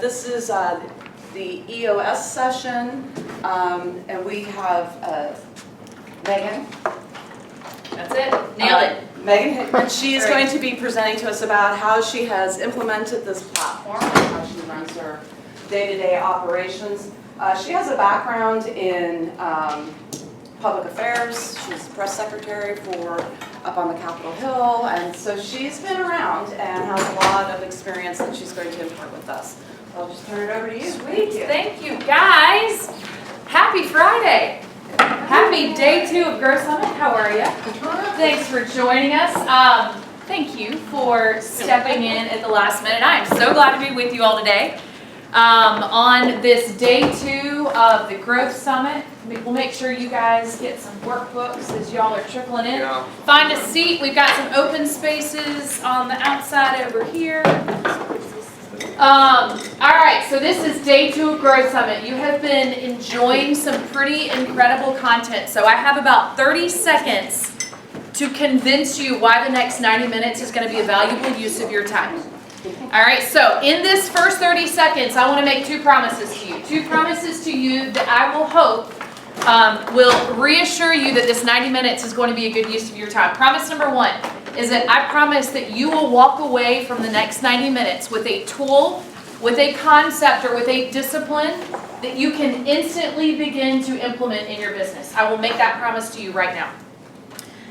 This is the EOS session, and we have Megan. That's it. Nailed it. Megan Hickman. She is going to be presenting to us about how she has implemented this platform and how she runs her day-to-day operations. She has a background in public affairs. She's press secretary for up on the Capitol Hill, and so she's been around and has a lot of experience that she's going to impart with us. I'll just turn it over to you. Sweet. Thank you, guys. Happy Friday. Happy day 2 of Growth Summit. How are you? Thanks for joining us. Thank you for stepping in at the last minute. I am so glad to be with you all today. On this day 2 of the Growth Summit, we'll make sure you guys get some workbooks as y'all are trickling in. Yeah. Find a seat. We've got some open spaces on the outside over here. All right, so this is day 2 of Growth Summit. You have been enjoying some pretty incredible content. So I have about 30 seconds to convince you why the next 90 minutes is going to be a valuable use of your time. All right, so in this first 30 seconds, I want to make 2 promises to you. 2 promises to you that I will hope will reassure you that this 90 minutes is going to be a good use of your time. Promise number 1 is that I promise that you will walk away from the next 90 minutes with a tool, with a concept, or with a discipline that you can instantly begin to implement in your business. I will make that promise to you right now.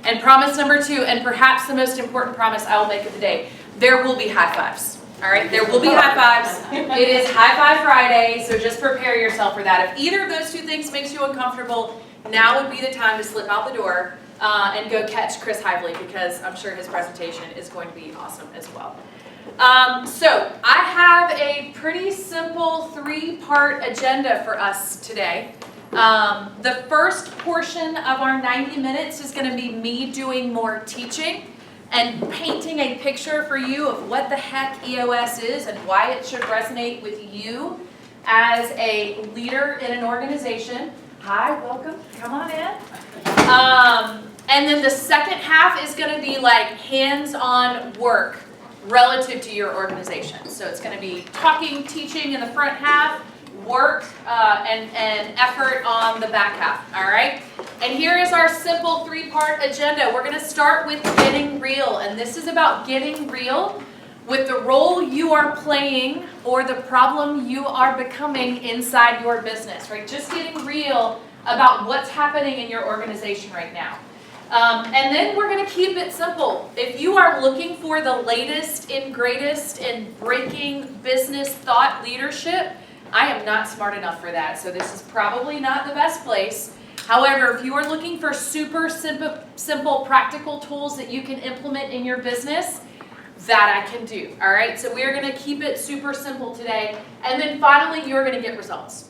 And promise number 2, and perhaps the most important promise I will make of the day, there will be high fives. All right, there will be high fives. It is High Five Friday, so just prepare yourself for that. If either of those 2 things makes you uncomfortable, now would be the time to slip out the door and go catch Chris Hively, because I'm sure his presentation is going to be awesome as well. So I have a pretty simple 3-part agenda for us today. The first portion of our 90 minutes is going to be me doing more teaching and painting a picture for you of what the heck EOS is and why it should resonate with you as a leader in an organization. Hi, welcome. Come on in. And then the second half is going to be like hands-on work relative to your organization. So it's going to be talking, teaching in the front half, work and effort on the back half. All right? And here is our simple 3-part agenda. We're going to start with getting real. And this is about getting real with the role you are playing or the problem you are becoming inside your business, right? Just getting real about what's happening in your organization right now. And then we're going to keep it simple. If you are looking for the latest and greatest in breaking business thought leadership, I am not smart enough for that, so this is probably not the best place. However, if you are looking for super simple practical tools that you can implement in your business, that I can do. All right, so we're going to keep it super simple today. And then finally, you're going to get results.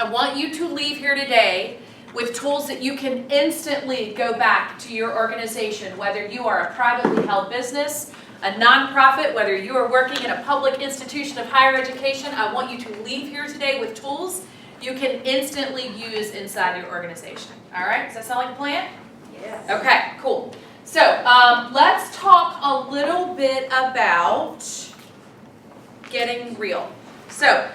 I want you to leave here today with tools that you can instantly go back to your organization, whether you are a privately held business, a nonprofit, whether you are working in a public institution of higher education. I want you to leave here today with tools you can instantly use inside your organization. All right, does that sound like a plan? Yes. Okay, cool. So let's talk a little bit about getting real. So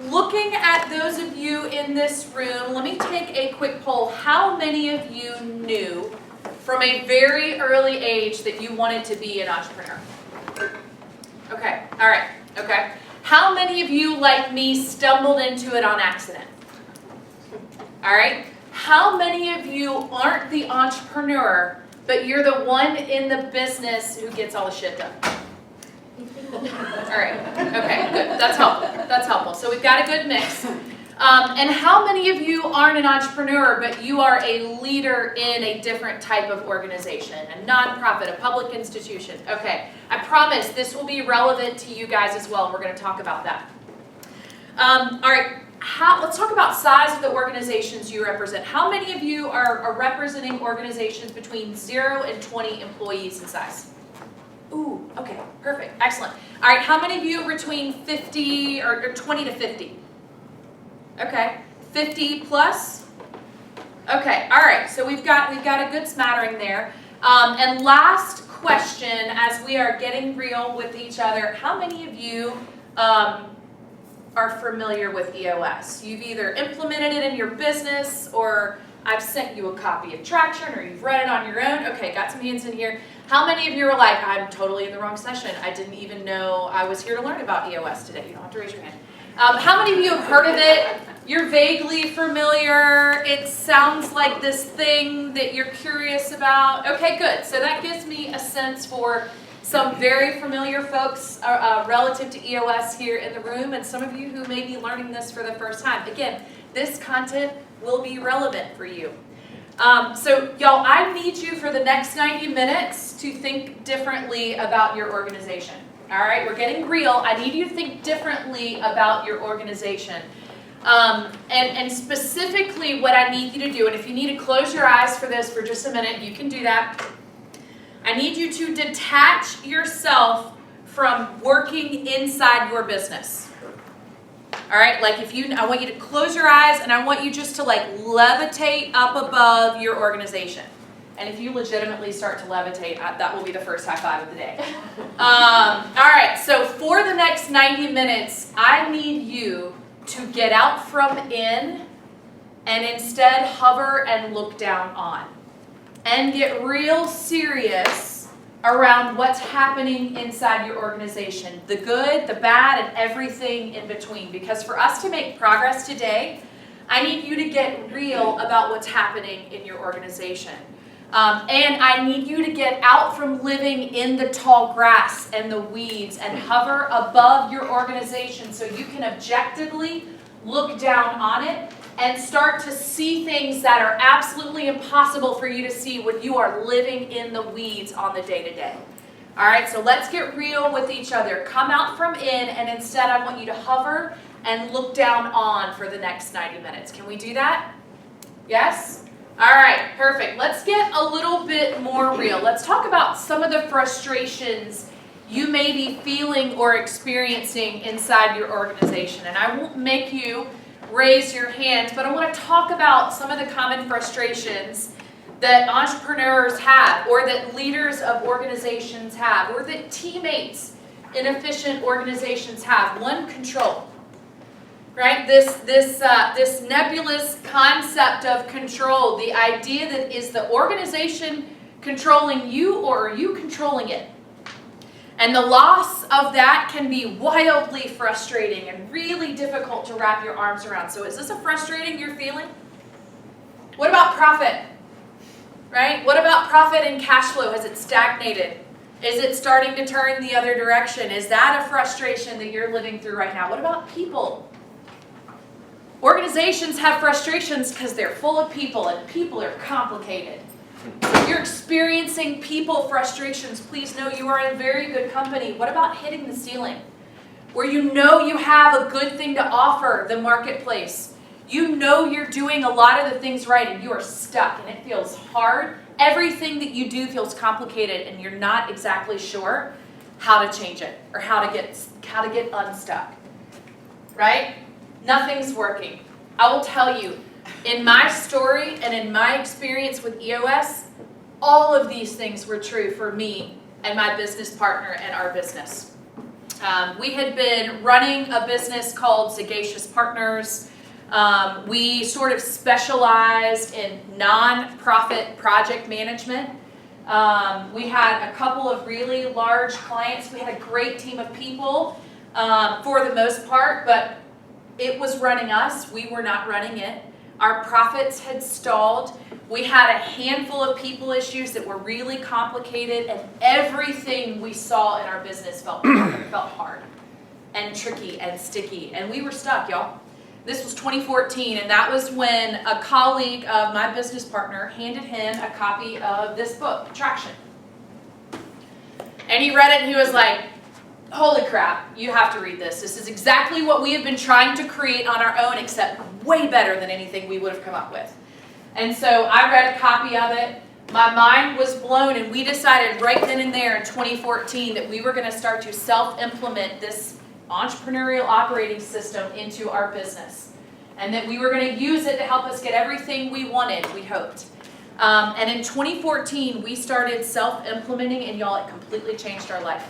looking at those of you in this room, let me take a quick poll. How many of you knew from a very early age that you wanted to be an entrepreneur? Okay, all right, okay. How many of you, like me, stumbled into it on accident? All right. How many of you aren't the entrepreneur, but you're the one in the business who gets all the shit done? All right, okay, good. That's helpful. That's helpful. So we've got a good mix. And how many of you aren't an entrepreneur, but you are a leader in a different type of organization, a nonprofit, a public institution? Okay, I promise this will be relevant to you guys as well. We're going to talk about that. All right, let's talk about size of the organizations you represent. How many of you are representing organizations between 0 and 20 employees in size? Ooh, okay, perfect, excellent. All right, how many of you are between 50 or 20 to 50? Okay, 50 plus? Okay, all right, so we've got a good smattering there. And last question, as we are getting real with each other, how many of you are familiar with EOS. You've either implemented it in your business, or I've sent you a copy of Traction, or you've read it on your own. Okay, got some hands in here. How many of you are like, I'm totally in the wrong session. I didn't even know I was here to learn about EOS today. You don't have to raise your hand. How many of you have heard of it? You're vaguely familiar. It sounds like this thing that you're curious about. Okay, good. So that gives me a sense for some very familiar folks relative to EOS here in the room, and some of you who may be learning this for the first time. Again, this content will be relevant for you. So y'all, I need you for the next 90 minutes to think differently about your organization. All right, we're getting real. I need you to think differently about your organization. And specifically what I need you to do, and if you need to close your eyes for this for just a minute, you can do that. I need you to detach yourself from working inside your business. All right, like I want you to close your eyes, and I want you just to like levitate up above your organization. And if you legitimately start to levitate, that will be the first high five of the day. All right, so for the next 90 minutes, I need you to get out from in and instead hover and look down on. And get real serious around what's happening inside your organization. The good, the bad, and everything in between. Because for us to make progress today, I need you to get real about what's happening in your organization. And I need you to get out from living in the tall grass and the weeds and hover above your organization so you can objectively look down on it and start to see things that are absolutely impossible for you to see when you are living in the weeds on the day-to-day. All right, so let's get real with each other. Come out from in, and instead I want you to hover and look down on for the next 90 minutes. Can we do that? Yes? All right, perfect. Let's get a little bit more real. Let's talk about some of the frustrations you may be feeling or experiencing inside your organization. And I won't make you raise your hands, but I want to talk about some of the common frustrations that entrepreneurs have, or that leaders of organizations have, or that teammates in efficient organizations have. One, control. Right? This nebulous concept of control, the idea that is the organization controlling you, or are you controlling it? And the loss of that can be wildly frustrating and really difficult to wrap your arms around. So is this a frustrating you're feeling? What about profit? Right? What about profit and cash flow? Has it stagnated? Is it starting to turn the other direction? Is that a frustration that you're living through right now? What about people? Organizations have frustrations because they're full of people, and people are complicated. If you're experiencing people frustrations, please know you are in very good company. What about hitting the ceiling? Where you know you have a good thing to offer the marketplace. You know you're doing a lot of the things right, and you are stuck, and it feels hard. Everything that you do feels complicated, and you're not exactly sure how to change it or how to get unstuck. Right? Nothing's working. I will tell you, in my story and in my experience with EOS, all of these things were true for me and my business partner and our business. We had been running a business called Sagacious Partners. We sort of specialized in non-profit project management. We had a couple of really large clients. We had a great team of people for the most part, but it was running us. We were not running it. Our profits had stalled. We had a handful of people issues that were really complicated, and everything we saw in our business felt hard and tricky and sticky, and we were stuck, y'all. This was 2014, and that was when a colleague of my business partner handed him a copy of this book, Traction. And he read it, and he was like, holy crap, you have to read this. This is exactly what we have been trying to create on our own, except way better than anything we would have come up with. And so I read a copy of it. My mind was blown, and we decided right then and there in 2014 that we were going to start to self-implement this entrepreneurial operating system into our business, and that we were going to use it to help us get everything we wanted, we hoped. And in 2014, we started self-implementing, and y'all, it completely changed our life.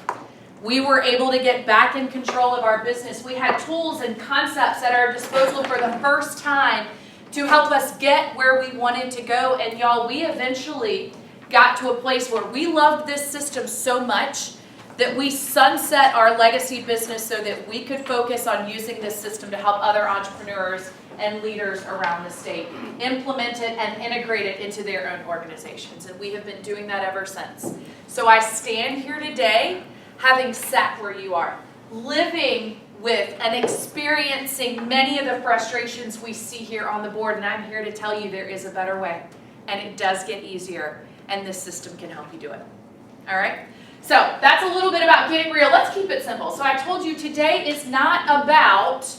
We were able to get back in control of our business. We had tools and concepts at our disposal for the first time to help us get where we wanted to go. And y'all, we eventually got to a place where we loved this system so much that we sunset our legacy business so that we could focus on using this system to help other entrepreneurs and leaders around the state implement it and integrate it into their own organizations. And we have been doing that ever since. So I stand here today having sat where you are, living with and experiencing many of the frustrations we see here on the board, and I'm here to tell you there is a better way, and it does get easier, and this system can help you do it. All right? So that's a little bit about getting real. Let's keep it simple. So I told you today is not about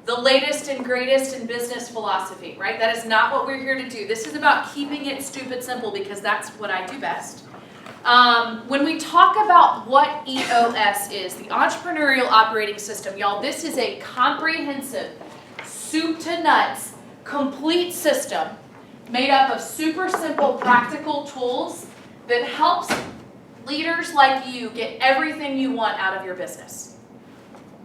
the latest and greatest in business philosophy, right? That is not what we're here to do. This is about keeping it stupid simple because that's what I do best. When we talk about what EOS is, the Entrepreneurial Operating System, y'all, this is a comprehensive, soup to nuts, complete system made up of super simple, practical tools that helps leaders like you get everything you want out of your business.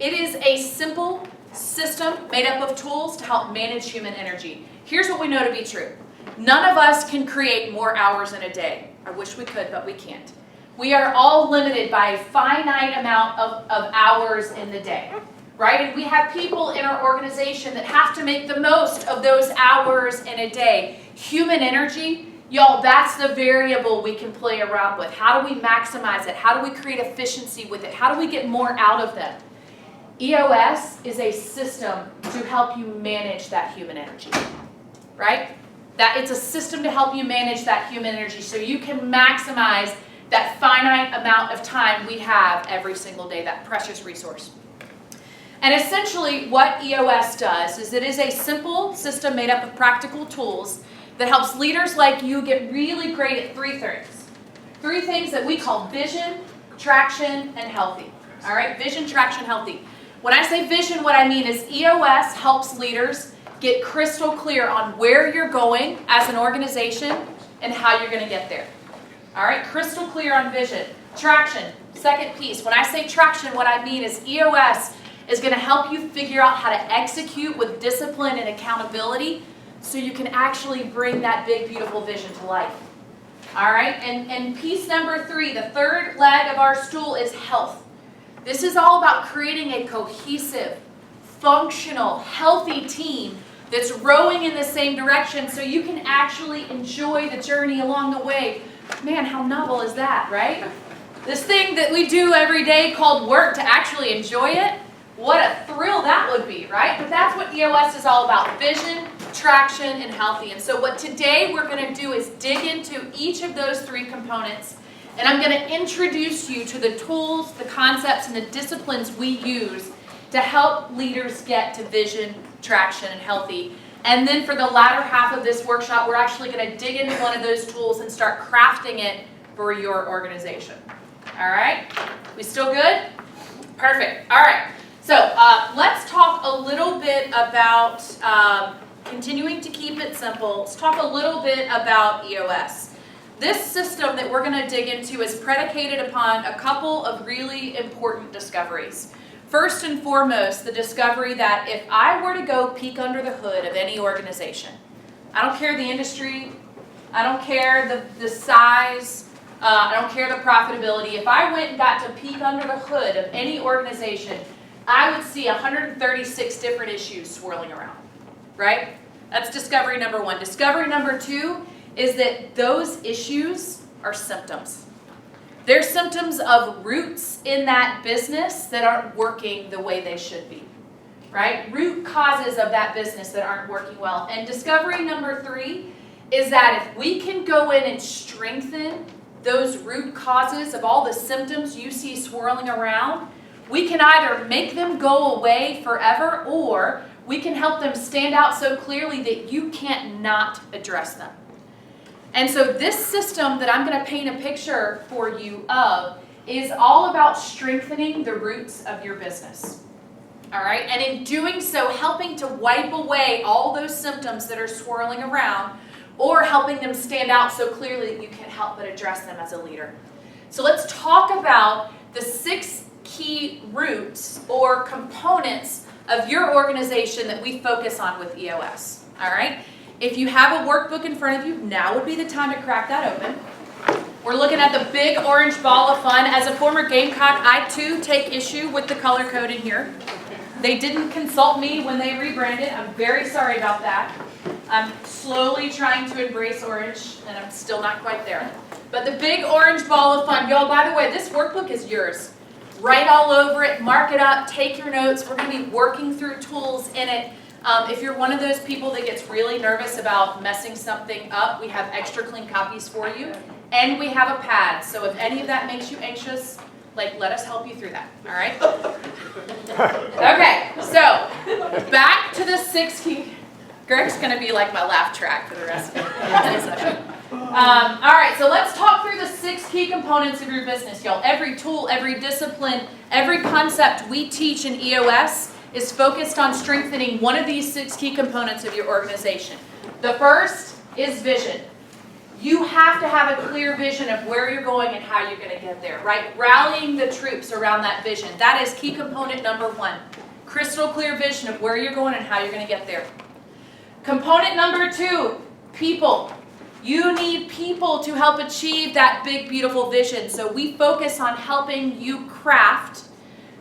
It is a simple system made up of tools to help manage human energy. Here's what we know to be true. None of us can create more hours in a day. I wish we could, but we can't. We are all limited by a finite amount of hours in the day, right? And we have people in our organization that have to make the most of those hours in a day. Human energy, y'all, that's the variable we can play around with. How do we maximize it? How do we create efficiency with it? How do we get more out of them? EOS is a system to help you manage that human energy, right? That it's a system to help you manage that human energy so you can maximize that finite amount of time we have every single day, that precious resource. And essentially what EOS does is it is a simple system made up of practical tools that helps leaders like you get really great at three things. Three things that we call vision, traction, and healthy. All right, vision, traction, healthy. When I say vision, what I mean is EOS helps leaders get crystal clear on where you're going as an organization and how you're going to get there. All right, crystal clear on vision. Traction, second piece. When I say traction, what I mean is EOS is going to help you figure out how to execute with discipline and accountability so you can actually bring that big, beautiful vision to life. All right, and piece number three, the third leg of our stool is health. This is all about creating a cohesive, functional, healthy team that's rowing in the same direction so you can actually enjoy the journey along the way. Man, how novel is that, right? This thing that we do every day called work, to actually enjoy it, what a thrill that would be, right? But that's what EOS is all about, vision, traction, and healthy. And so what today we're going to do is dig into each of those three components, and I'm going to introduce you to the tools, the concepts, and the disciplines we use to help leaders get to vision, traction, and healthy. And then for the latter half of this workshop, we're actually going to dig into one of those tools and start crafting it for your organization. All right? We still good? Perfect. All right. So let's talk a little bit about, continuing to keep it simple, let's talk a little bit about EOS. This system that we're going to dig into is predicated upon a couple of really important discoveries. First and foremost, the discovery that if I were to go peek under the hood of any organization, I don't care the industry, I don't care the size, I don't care the profitability, if I went and got to peek under the hood of any organization, I would see 136 different issues swirling around, right? That's discovery number one. Discovery number two is that those issues are symptoms. They're symptoms of roots in that business that aren't working the way they should be, right? Root causes of that business that aren't working well. And discovery number three is that if we can go in and strengthen those root causes of all the symptoms you see swirling around, we can either make them go away forever, or we can help them stand out so clearly that you can't not address them. And so this system that I'm going to paint a picture for you of is all about strengthening the roots of your business. All right? And in doing so, helping to wipe away all those symptoms that are swirling around, or helping them stand out so clearly that you can't help but address them as a leader. So let's talk about the 6 key roots or components of your organization that we focus on with EOS. All right? If you have a workbook in front of you, now would be the time to crack that open. We're looking at the big orange ball of fun. As a former Gamecock, I too take issue with the color code in here. They didn't consult me when they rebranded. I'm very sorry about that. I'm slowly trying to embrace orange, and I'm still not quite there. But the big orange ball of fun. Y'all, by the way, this workbook is yours. Write all over it, mark it up, take your notes. We're going to be working through tools in it. If you're one of those people that gets really nervous about messing something up, we have extra clean copies for you. And we have a pad. So if any of that makes you anxious, let us help you through that. All right? Okay, so back to the 6 key. Greg's going to be like my laugh track for the rest of the session. All right, so let's talk through the 6 key components of your business, y'all. Every tool, every discipline, every concept we teach in EOS is focused on strengthening one of these 6 key components of your organization. The first is vision. You have to have a clear vision of where you're going and how you're going to get there, right? Rallying the troops around that vision. That is key component number 1. Crystal clear vision of where you're going and how you're going to get there. Component number 2, people. You need people to help achieve that big, beautiful vision. So we focus on helping you craft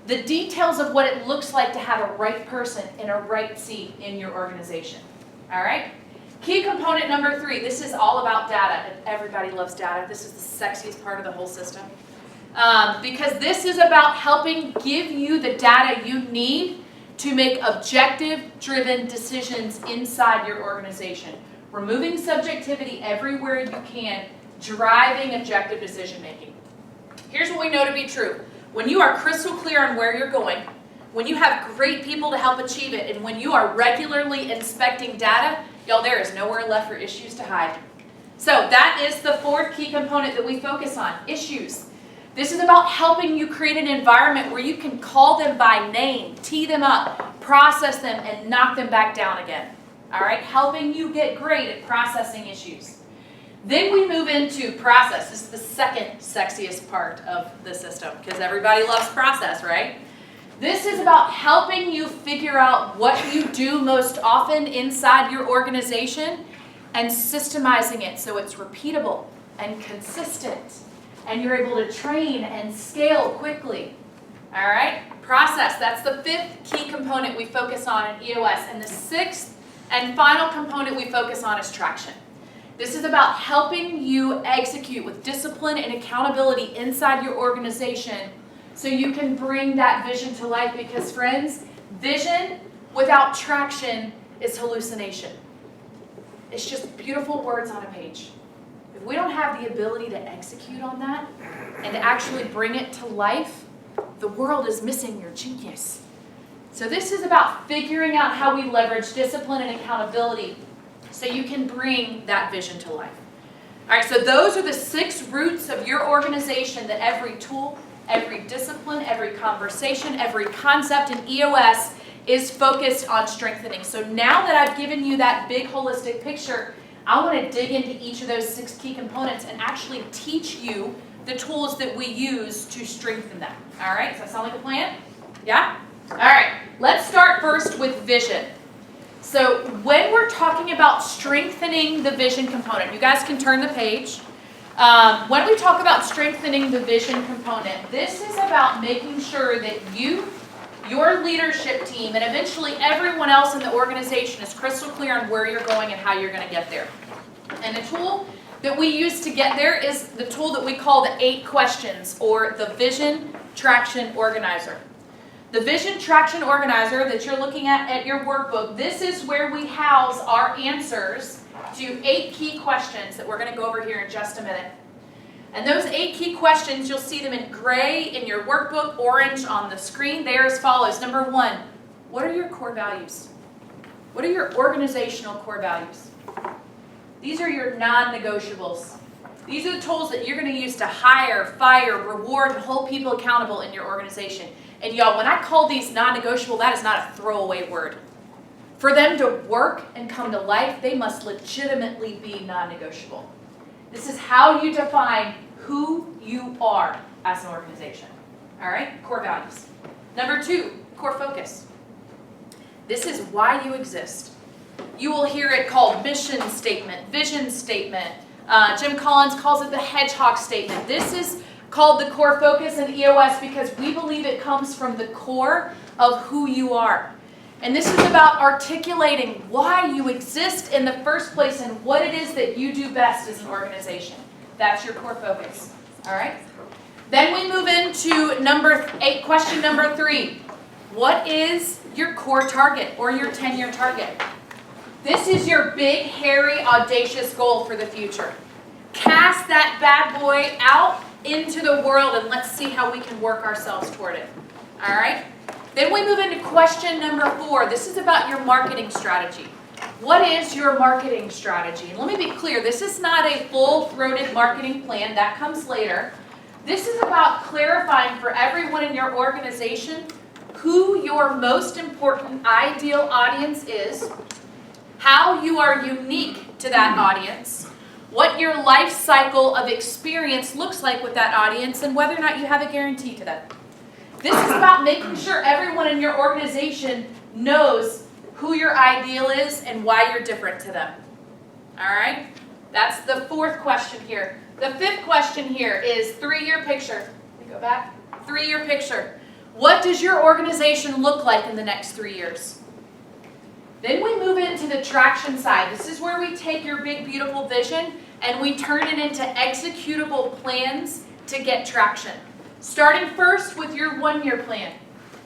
the details of what it looks like to have a right person in a right seat in your organization. All right? Key component number 3, this is all about data. And everybody loves data. This is the sexiest part of the whole system. Because this is about helping give you the data you need to make objective-driven decisions inside your organization. Removing subjectivity everywhere you can, driving objective decision-making. Here's what we know to be true. When you are crystal clear on where you're going, when you have great people to help achieve it, and when you are regularly inspecting data, y'all, there is nowhere left for issues to hide. So that is the 4th key component that we focus on, issues. This is about helping you create an environment where you can call them by name, tee them up, process them, and knock them back down again. All right, helping you get great at processing issues. Then we move into process. This is the second sexiest part of the system because everybody loves process, right? This is about helping you figure out what you do most often inside your organization and systemizing it so it's repeatable and consistent and you're able to train and scale quickly. All right? Process. That's the 5th key component we focus on in EOS. And the 6th and final component we focus on is traction. This is about helping you execute with discipline and accountability inside your organization so you can bring that vision to life because, friends, vision without traction is hallucination. It's just beautiful words on a page. If we don't have the ability to execute on that and to actually bring it to life, the world is missing your genius. So this is about figuring out how we leverage discipline and accountability so you can bring that vision to life. All right, so those are the 6 roots of your organization that every tool, every discipline, every conversation, every concept in EOS is focused on strengthening. So now that I've given you that big holistic picture, I want to dig into each of those 6 key components and actually teach you the tools that we use to strengthen them. All right, does that sound like a plan? Yeah? All right, let's start first with vision. So when we're talking about strengthening the vision component, you guys can turn the page. When we talk about strengthening the vision component, this is about making sure that you, your leadership team, and eventually everyone else in the organization is crystal clear on where you're going and how you're going to get there. And the tool that we use to get there is the tool that we call the 8 questions, or the Vision Traction Organizer. The Vision Traction Organizer that you're looking at your workbook, this is where we house our answers to 8 key questions that we're going to go over here in just a minute. And those 8 key questions, you'll see them in gray in your workbook, orange on the screen. They are as follows. Number 1, what are your core values? What are your organizational core values? These are your non-negotiables. These are the tools that you're going to use to hire, fire, reward, and hold people accountable in your organization. And y'all, when I call these non-negotiable, that is not a throwaway word. For them to work and come to life, they must legitimately be non-negotiable. This is how you define who you are as an organization. All right, core values. Number 2, core focus. This is why you exist. You will hear it called mission statement, vision statement. Jim Collins calls it the hedgehog statement. This is called the core focus in EOS because we believe it comes from the core of who you are. And this is about articulating why you exist in the first place and what it is that you do best as an organization. That's your core focus. All right? Then we move into question number 3. What is your core target or your 10-year target? This is your big, hairy, audacious goal for the future. Cast that bad boy out into the world and let's see how we can work ourselves toward it. All right? Then we move into question number 4. This is about your marketing strategy. What is your marketing strategy? And let me be clear, this is not a full-throated marketing plan. That comes later. This is about clarifying for everyone in your organization who your most important ideal audience is, how you are unique to that audience, what your life cycle of experience looks like with that audience, and whether or not you have a guarantee to them. This is about making sure everyone in your organization knows who your ideal is and why you're different to them. All right? That's the 4th question here. The 5th question here is 3-year picture. Let me go back. 3-year picture. What does your organization look like in the next 3 years? Then we move into the traction side. This is where we take your big, beautiful vision and we turn it into executable plans to get traction. Starting first with your 1-year plan.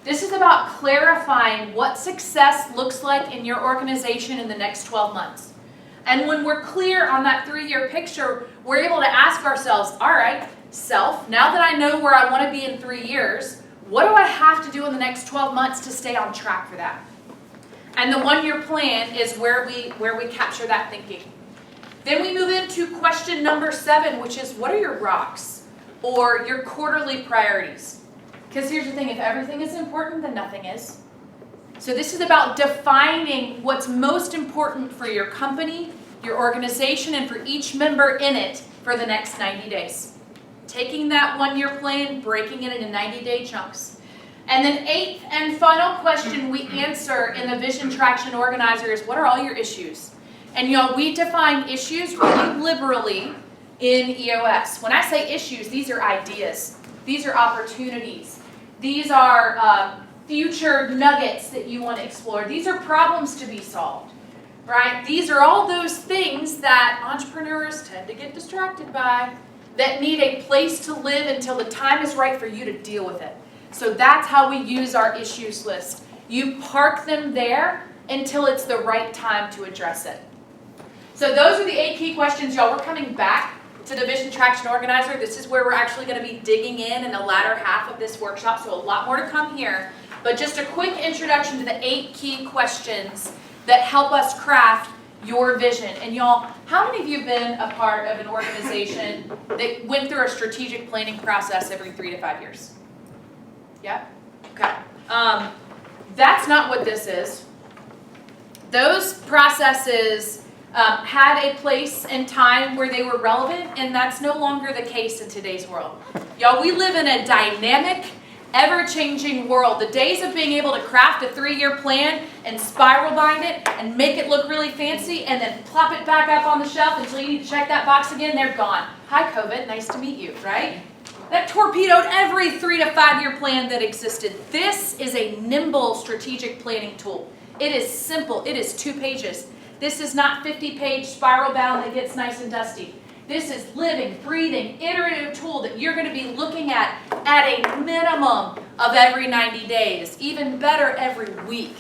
This is about clarifying what success looks like in your organization in the next 12 months. And when we're clear on that 3-year picture, we're able to ask ourselves, all right, self, now that I know where I want to be in 3 years, what do I have to do in the next 12 months to stay on track for that? And the 1-year plan is where we capture that thinking. Then we move into question number 7, which is what are your rocks or your quarterly priorities? Because here's the thing, if everything is important, then nothing is. So this is about defining what's most important for your company, your organization, and for each member in it for the next 90 days. Taking that 1-year plan, breaking it into 90-day chunks. And then 8th and final question we answer in the Vision Traction Organizer is what are all your issues? And we define issues really liberally in EOS. When I say issues, these are ideas. These are opportunities. These are future nuggets that you want to explore. These are problems to be solved, right? These are all those things that entrepreneurs tend to get distracted by that need a place to live until the time is right for you to deal with it. So that's how we use our issues list. You park them there until it's the right time to address it. So those are the 8 key questions, y'all. We're coming back to the Vision Traction Organizer. This is where we're actually going to be digging in the latter half of this workshop, so a lot more to come here. But just a quick introduction to the 8 key questions that help us craft your vision. And y'all, how many of you have been a part of an organization that went through a strategic planning process every 3 to 5 years? Yeah? Okay. That's not what this is. Those processes had a place and time where they were relevant, and that's no longer the case in today's world. Y'all, we live in a dynamic, ever-changing world. The days of being able to craft a 3-year plan and spiral bind it and make it look really fancy and then plop it back up on the shelf until you need to check that box again, they're gone. Hi, COVID. Nice to meet you, right? That torpedoed every 3 to 5 year plan that existed. This is a nimble strategic planning tool. It is simple. It is 2 pages. This is not 50-page spiral bound that gets nice and dusty. This is living, breathing, iterative tool that you're going to be looking at a minimum of every 90 days, even better every week.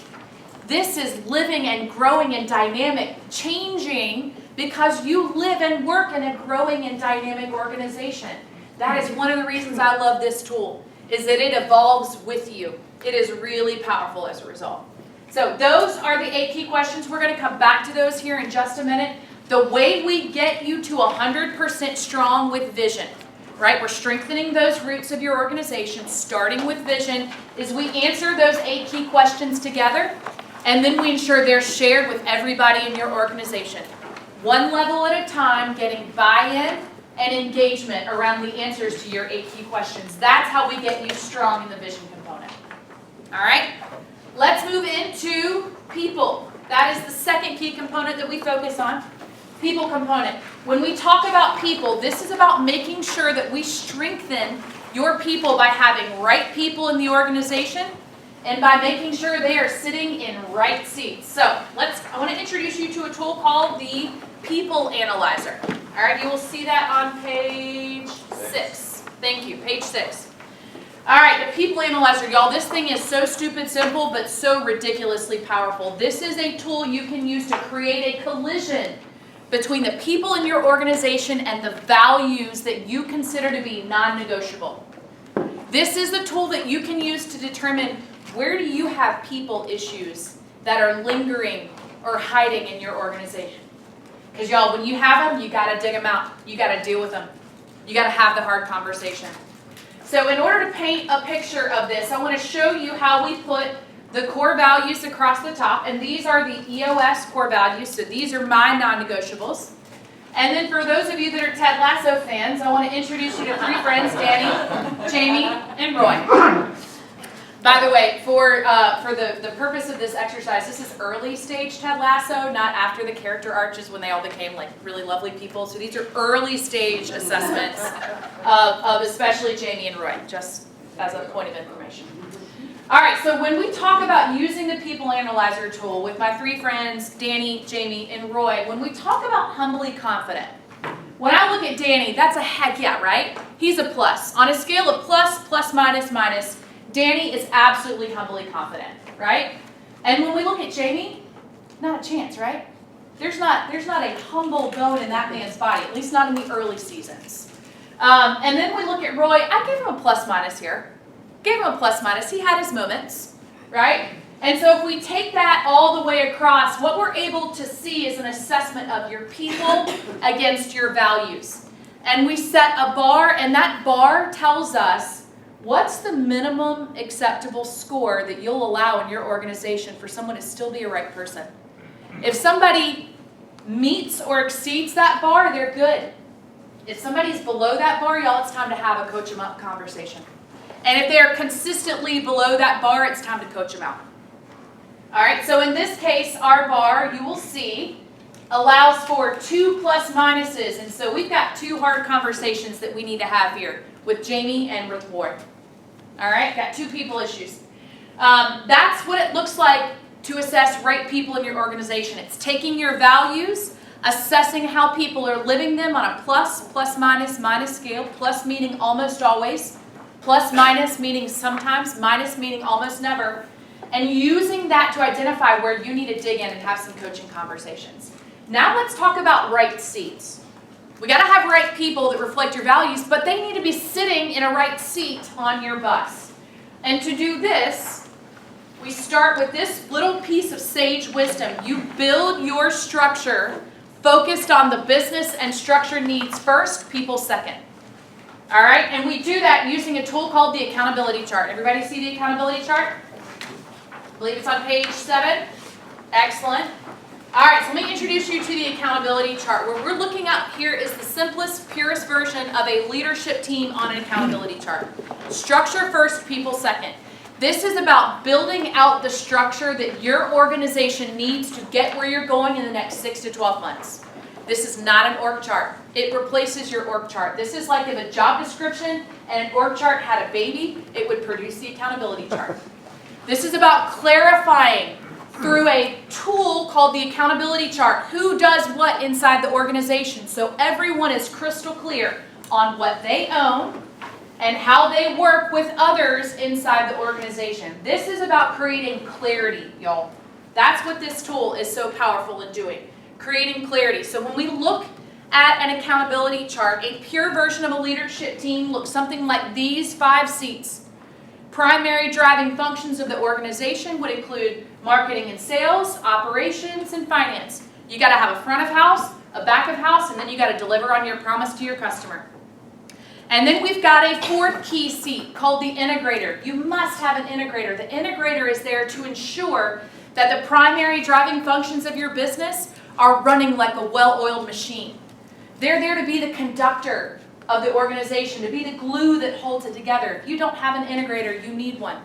This is living and growing and dynamic, changing because you live and work in a growing and dynamic organization. That is one of the reasons I love this tool, is that it evolves with you. It is really powerful as a result. So those are the 8 key questions. We're going to come back to those here in just a minute. The way we get you to 100% strong with vision, right? We're strengthening those roots of your organization, starting with vision, is we answer those 8 key questions together, and then we ensure they're shared with everybody in your organization. One level at a time, getting buy-in and engagement around the answers to your 8 key questions. That's how we get you strong in the vision component. All right? Let's move into people. That is the second key component that we focus on. People component. When we talk about people, this is about making sure that we strengthen your people by having right people in the organization and by making sure they are sitting in right seats. So I want to introduce you to a tool called the People Analyzer. All right, you will see that on page 6. Thank you, page 6. All right, the People Analyzer, y'all, this thing is so stupid simple, but so ridiculously powerful. This is a tool you can use to create a collision between the people in your organization and the values that you consider to be non-negotiable. This is the tool that you can use to determine where do you have people issues that are lingering or hiding in your organization. Because y'all, when you have them, you got to dig them out. You got to deal with them. You got to have the hard conversation. So in order to paint a picture of this, I want to show you how we put the core values across the top. And these are the EOS core values. So these are my non-negotiables. And then for those of you that are Ted Lasso fans, I want to introduce you to 3 friends, Danny, Jamie, and Roy. By the way, for the purpose of this exercise, this is early stage Ted Lasso, not after the character arches when they all became like really lovely people. So these are early stage assessments of especially Jamie and Roy, just as a point of information. All right, so when we talk about using the People Analyzer tool with my 3 friends, Danny, Jamie, and Roy, when we talk about humbly confident, when I look at Danny, that's a heck yeah, right? He's a plus. On a scale of plus, plus, minus, minus, Danny is absolutely humbly confident, right? And when we look at Jamie, not a chance, right? There's not a humble bone in that man's body, at least not in the early seasons. And then we look at Roy. I gave him a plus minus here. Gave him a plus minus. He had his moments, right? And so if we take that all the way across, what we're able to see is an assessment of your people against your values. And we set a bar, and that bar tells us what's the minimum acceptable score that you'll allow in your organization for someone to still be a right person. If somebody meets or exceeds that bar, they're good. If somebody's below that bar, y'all, it's time to have a coach them up conversation. And if they're consistently below that bar, it's time to coach them out. All right, so in this case, our bar, you will see, allows for 2 plus minuses. And so we've got 2 hard conversations that we need to have here with Jamie and with Roy. All right, got 2 people issues. That's what it looks like to assess right people in your organization. It's taking your values, assessing how people are living them on a plus, plus, minus, minus scale. Plus meaning almost always. Plus minus meaning sometimes, minus meaning almost never, and using that to identify where you need to dig in and have some coaching conversations. Now let's talk about right seats. We got to have right people that reflect your values, but they need to be sitting in a right seat on your bus. And to do this, we start with this little piece of sage wisdom. You build your structure focused on the business and structure needs first, people second. All right, and we do that using a tool called the accountability chart. Everybody see the accountability chart? I believe it's on page 7. Excellent. All right, so let me introduce you to the accountability chart. What we're looking at here is the simplest, purest version of a leadership team on an accountability chart. Structure first, people second. This is about building out the structure that your organization needs to get where you're going in the next 6 to 12 months. This is not an org chart. It replaces your org chart. This is like if a job description and an org chart had a baby, it would produce the accountability chart. This is about clarifying through a tool called the accountability chart who does what inside the organization, so everyone is crystal clear on what they own and how they work with others inside the organization. This is about creating clarity, y'all. That's what this tool is so powerful in doing. Creating clarity. So when we look at an accountability chart, a pure version of a leadership team looks something like these 5 seats. Primary driving functions of the organization would include marketing and sales, operations, and finance. You got to have a front of house, a back of house, and then you got to deliver on your promise to your customer. And then we've got a 4th key seat called the integrator. You must have an integrator. The integrator is there to ensure that the primary driving functions of your business are running like a well-oiled machine. They're there to be the conductor of the organization, to be the glue that holds it together. If you don't have an integrator, you need one.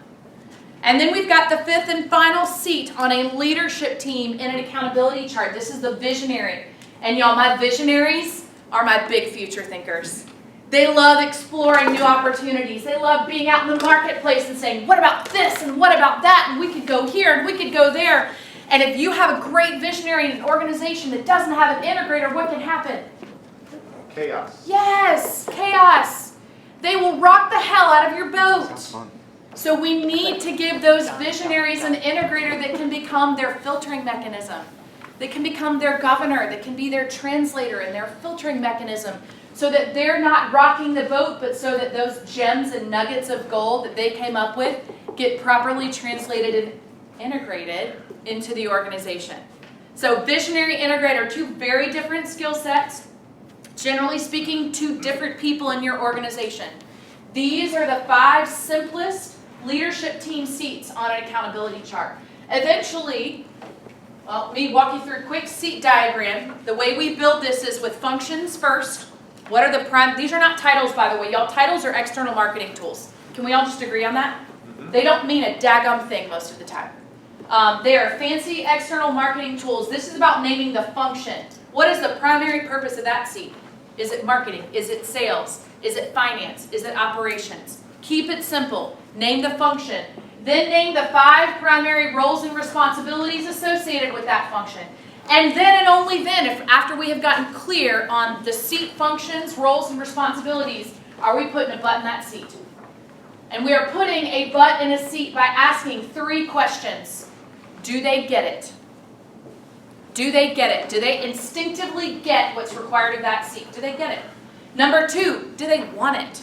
And then we've got the fifth and final seat on a leadership team in an accountability chart. This is the visionary. And y'all, my visionaries are my big future thinkers. They love exploring new opportunities. They love being out in the marketplace and saying, what about this and what about that? And we could go here and we could go there. And if you have a great visionary in an organization that doesn't have an integrator, what can happen? Chaos. Yes, chaos. They will rock the hell out of your boat. So we need to give those visionaries an integrator that can become their filtering mechanism, that can become their governor, that can be their translator and their filtering mechanism, so that they're not rocking the boat, but so that those gems and nuggets of gold that they came up with get properly translated and integrated into the organization. So visionary, integrator, two very different skill sets. Generally speaking, two different people in your organization. These are the 5 simplest leadership team seats on an accountability chart. Eventually, well, let me walk you through a quick seat diagram. The way we build this is with functions first. What are the these are not titles, by the way. Y'all, titles are external marketing tools. Can we all just agree on that? They don't mean a daggum thing most of the time. They are fancy external marketing tools. This is about naming the function. What is the primary purpose of that seat? Is it marketing? Is it sales? Is it finance? Is it operations? Keep it simple. Name the function. Then name the 5 primary roles and responsibilities associated with that function. And then and only then, if after we have gotten clear on the seat functions, roles, and responsibilities, are we putting a butt in that seat. And we are putting a butt in a seat by asking 3 questions. Do they get it? Do they get it? Do they instinctively get what's required of that seat? Do they get it? Number 2, do they want it?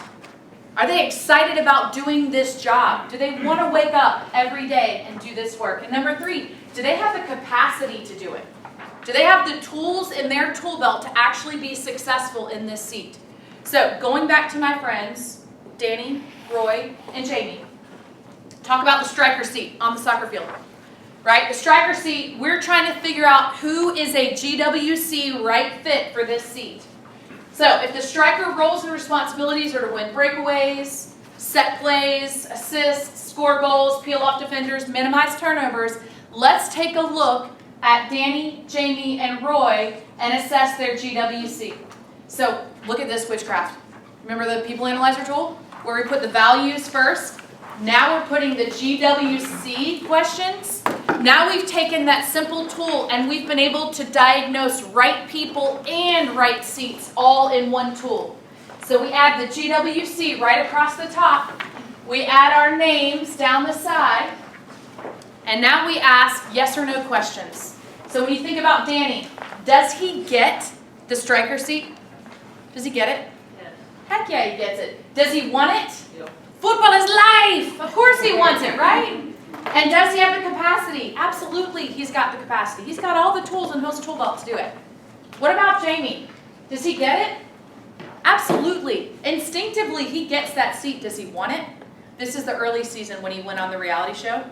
Are they excited about doing this job? Do they want to wake up every day and do this work? And number 3, do they have the capacity to do it? Do they have the tools in their tool belt to actually be successful in this seat? So going back to my friends, Danny, Roy, and Jamie, talk about the striker seat on the soccer field. Right? The striker seat, we're trying to figure out who is a GWC right fit for this seat. So if the striker roles and responsibilities are to win breakaways, set plays, assists, score goals, peel off defenders, minimize turnovers, let's take a look at Danny, Jamie, and Roy and assess their GWC. So look at this witchcraft. Remember the people analyzer tool where we put the values first? Now we're putting the GWC questions. Now we've taken that simple tool and we've been able to diagnose right people and right seats all in one tool. So we add the GWC right across the top. We add our names down the side. And now we ask yes or no questions. So when you think about Danny, does he get the striker seat? Does he get it? Yeah. Heck yeah, he gets it. Does he want it? Yeah. Football is life. Of course he wants it, right? And does he have the capacity? Absolutely, he's got the capacity. He's got all the tools in his tool belt to do it. What about Jamie? Does he get it? Absolutely. Instinctively, he gets that seat. Does he want it? This is the early season when he went on the reality show.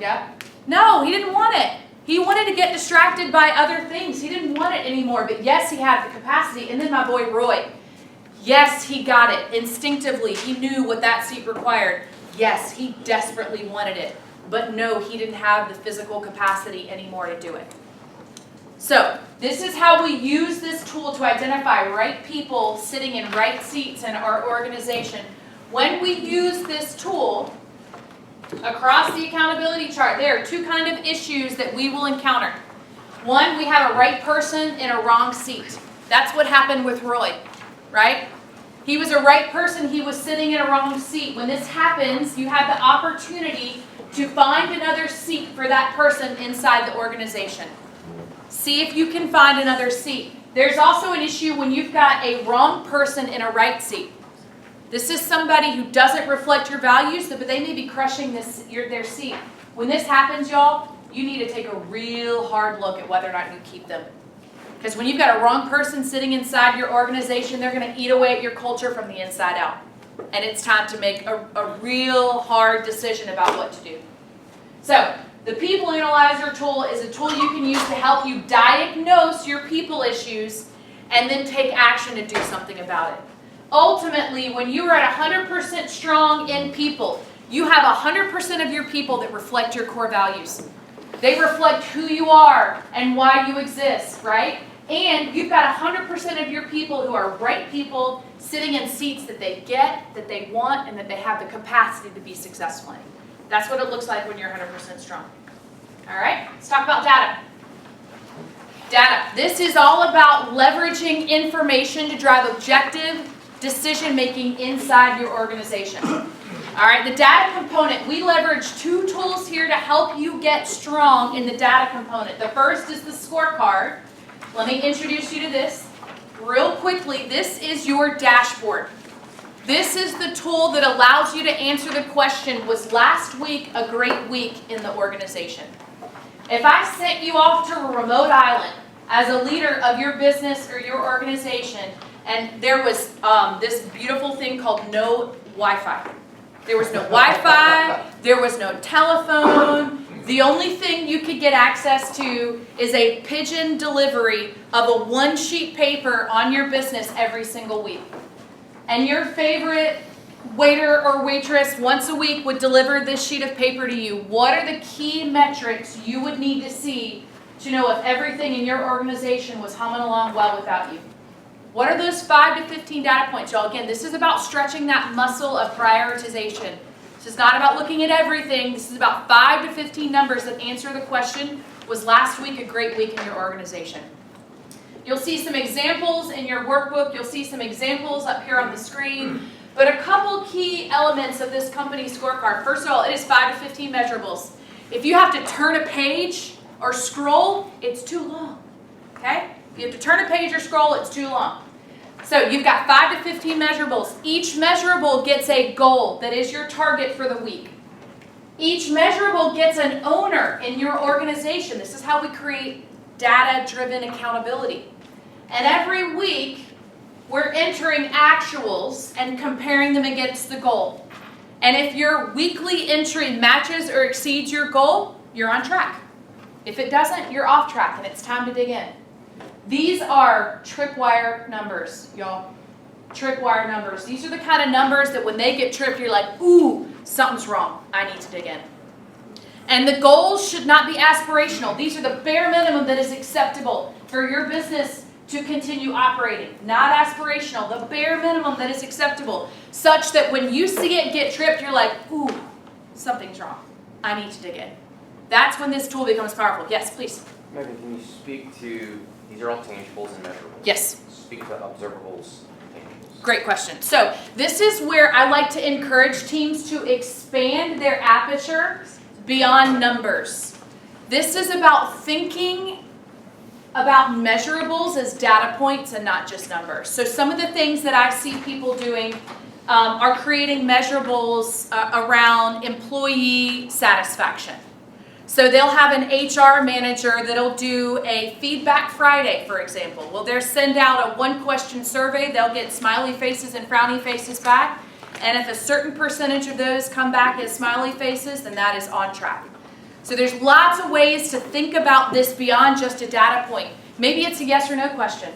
Yeah. No, he didn't want it. He wanted to get distracted by other things. He didn't want it anymore. But yes, he had the capacity. And then my boy Roy. Yes, he got it. Instinctively, he knew what that seat required. Yes, he desperately wanted it. But no, he didn't have the physical capacity anymore to do it. So, this is how we use this tool to identify right people sitting in right seats in our organization. When we use this tool, across the accountability chart, there are 2 kinds of issues that we will encounter. One, we have a right person in a wrong seat. That's what happened with Roy, right? He was a right person, he was sitting in a wrong seat. When this happens, you have the opportunity to find another seat for that person inside the organization. See if you can find another seat. There's also an issue when you've got a wrong person in a right seat. This is somebody who doesn't reflect your values, but they may be crushing their seat. When this happens, y'all, you need to take a real hard look at whether or not you keep them. Because when you've got a wrong person sitting inside your organization, they're going to eat away at your culture from the inside out. And it's time to make a real hard decision about what to do. So, the People Analyzer tool is a tool you can use to help you diagnose your people issues and then take action to do something about it. Ultimately, when you are at 100% strong in people, you have 100% of your people that reflect your core values. They reflect who you are and why you exist, right? And you've got 100% of your people who are right people sitting in seats that they get, that they want, and that they have the capacity to be successful in. That's what it looks like when you're 100% strong. All right, let's talk about data. Data. This is all about leveraging information to drive objective decision making inside your organization. All right, the data component. We leverage two tools here to help you get strong in the data component. The first is the scorecard. Let me introduce you to this real quickly. This is your dashboard. This is the tool that allows you to answer the question, was last week a great week in the organization? If I sent you off to a remote island as a leader of your business or your organization, and there was this beautiful thing called no Wi-Fi. There was no Wi-Fi, there was no telephone. The only thing you could get access to is a pigeon delivery of a one-sheet paper on your business every single week. And your favorite waiter or waitress once a week would deliver this sheet of paper to you. What are the key metrics you would need to see to know if everything in your organization was humming along well without you? What are those 5 to 15 data points, y'all? Again, this is about stretching that muscle of prioritization. This is not about looking at everything. This is about 5 to 15 numbers that answer the question, was last week a great week in your organization? You'll see some examples in your workbook. You'll see some examples up here on the screen. But a couple key elements of this company scorecard. First of all, it is 5 to 15 measurables. If you have to turn a page or scroll, it's too long. Okay? If you have to turn a page or scroll, it's too long. So you've got 5 to 15 measurables. Each measurable gets a goal that is your target for the week. Each measurable gets an owner in your organization. This is how we create data-driven accountability. And every week, we're entering actuals and comparing them against the goal. And if your weekly entry matches or exceeds your goal, you're on track. If it doesn't, you're off track and it's time to dig in. These are tripwire numbers, y'all. Tripwire numbers. These are the kind of numbers that when they get tripped, you're like, ooh, something's wrong. I need to dig in. And the goals should not be aspirational. These are the bare minimum that is acceptable for your business to continue operating. Not aspirational, the bare minimum that is acceptable, such that when you see it get tripped, you're like, ooh, something's wrong. I need to dig in. That's when this tool becomes powerful. Yes, please. Megan, can you speak to, these are all tangibles and measurables. Yes. Speak to observables and tangibles. Great question. So this is where I like to encourage teams to expand their aperture beyond numbers. This is about thinking about measurables as data points and not just numbers. So some of the things that I see people doing are creating measurables around employee satisfaction. So they'll have an HR manager that'll do a feedback Friday, for example. Well, they'll send out a one-question survey. They'll get smiley faces and frowny faces back. And if a certain percentage of those come back as smiley faces, then that is on track. So there's lots of ways to think about this beyond just a data point. Maybe it's a yes or no question.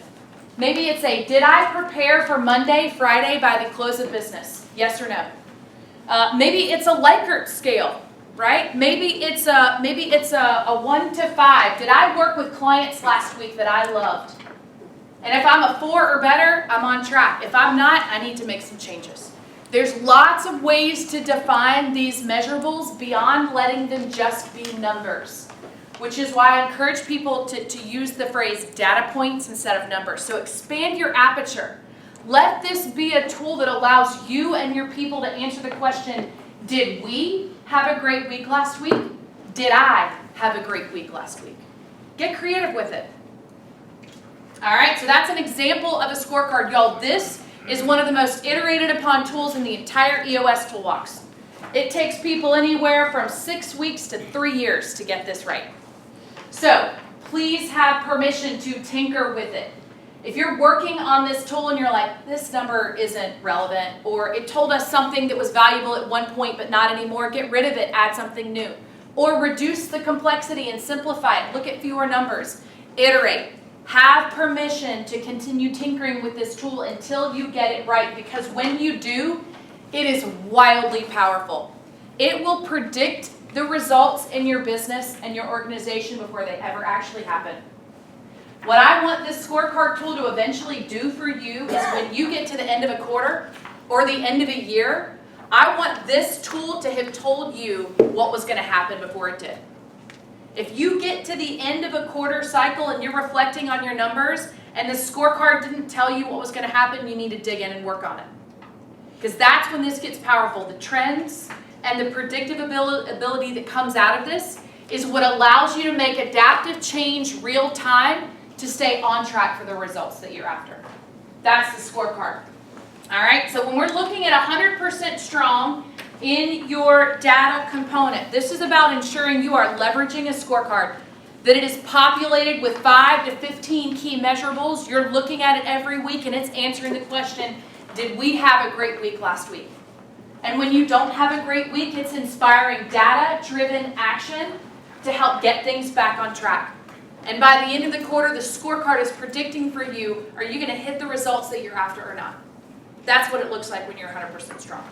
Maybe it's a, did I prepare for Monday, Friday by the close of business? Yes or no? Maybe it's a Likert scale, right? Maybe it's a 1 to 5. Did I work with clients last week that I loved? And if I'm a 4 or better, I'm on track. If I'm not, I need to make some changes. There's lots of ways to define these measurables beyond letting them just be numbers, which is why I encourage people to use the phrase data points instead of numbers. So expand your aperture. Let this be a tool that allows you and your people to answer the question, did we have a great week last week? Did I have a great week last week? Get creative with it. All right, so that's an example of a scorecard. Y'all, this is one of the most iterated upon tools in the entire EOS toolbox. It takes people anywhere from 6 weeks to 3 years to get this right. So please have permission to tinker with it. If you're working on this tool and you're like, this number isn't relevant, or it told us something that was valuable at one point but not anymore, get rid of it, add something new. Or reduce the complexity and simplify it. Look at fewer numbers. Iterate. have permission to continue tinkering with this tool until you get it right, because when you do, it is wildly powerful. It will predict the results in your business and your organization before they ever actually happen. What I want this scorecard tool to eventually do for you is when you get to the end of a quarter or the end of a year, I want this tool to have told you what was going to happen before it did. If you get to the end of a quarter cycle and you're reflecting on your numbers and the scorecard didn't tell you what was going to happen, you need to dig in and work on it. Because that's when this gets powerful. The trends and the predictive ability that comes out of this is what allows you to make adaptive change real time to stay on track for the results that you're after. That's the scorecard. All right, so when we're looking at 100% strong in your data component, this is about ensuring you are leveraging a scorecard, that it is populated with 5 to 15 key measurables. You're looking at it every week and it's answering the question, did we have a great week last week? And when you don't have a great week, it's inspiring data-driven action to help get things back on track. And by the end of the quarter, the scorecard is predicting for you, are you going to hit the results that you're after or not? That's what it looks like when you're 100% strong.